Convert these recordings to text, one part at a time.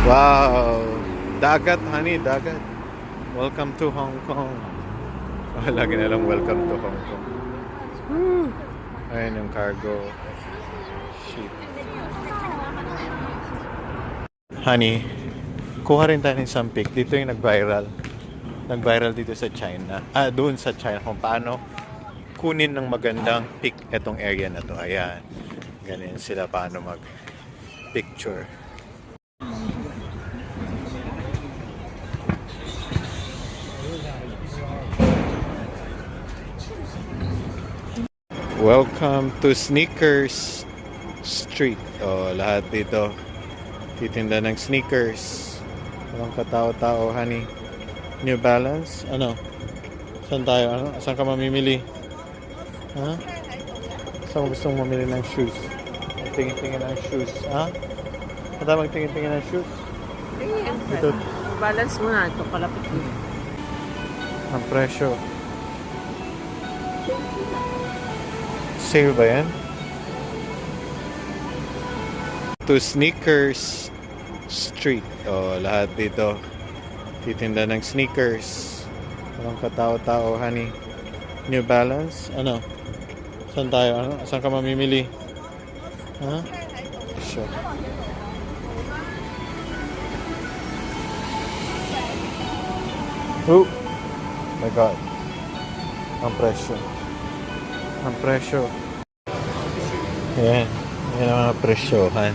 Wow! Dagat, honey, dagat. Welcome to Hong Kong. Oh, lagi na lang welcome to Hong Kong. Woo! Ayun yung cargo ship. Honey, kuha rin tayo ng isang pic. Dito yung nag-viral. Nag-viral dito sa China. Doon sa China kung paano kunin ng magandang pic etong area na to. Ayan. Ganyan sila paano mag-picture. Welcome to Sneakers Street. Oh, lahat dito titinda ng sneakers. Walang katao-tao, honey. New Balance? Ano? Saan tayo? Ano? Saan ka mamimili? Ha? Saan mo gustong mamili ng shoes? Tingin-tingin ng shoes. Ha? Kada magtingin-tingin ng shoes? Ito. Balance mo na. Ito palapit mo. Ang presyo. Sale ba yan? To Sneakers Street. Oh, lahat dito titinda ng sneakers. Walang katao-tao, honey. New Balance? Ano? Saan tayo? Ano? Saan ka mamimili? Ha? Sure. Oh my God. Ang presyo. Ang presyo. Ayan. Ayan ang mga presyohan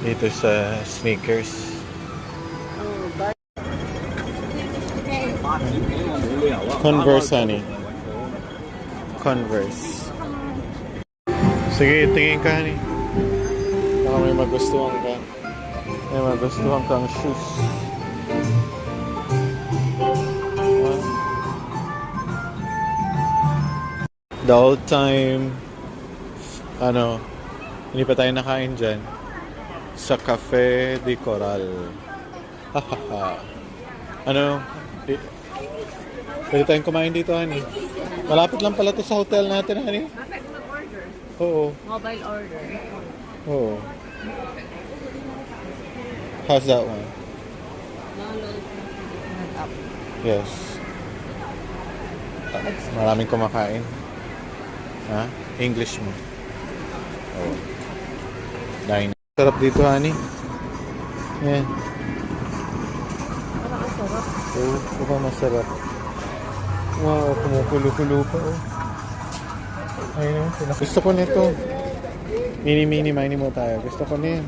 dito sa sneakers. Converse, honey. Converse. Sige, tingin ka, honey. Baka may magustuhan ka. May magustuhan kang shoes. The old time, hindi pa tayo nakain dyan sa Cafe de Coral. Pwede tayong kumain dito, honey. Malapit lang pala to sa hotel natin, honey. Bakit mag-order? Oo. Mobile order. Oo. How's that one? Yes. Maraming kumakain. Ha? English mo. Oh. Dine. Sarap dito, honey. Yan. Parang ang sarap. Oo, mukhang masarap. Wow, kumukulo-kulo pa, oh. Ayun, gusto ko nito. Mini mo tayo. Gusto ko na yan.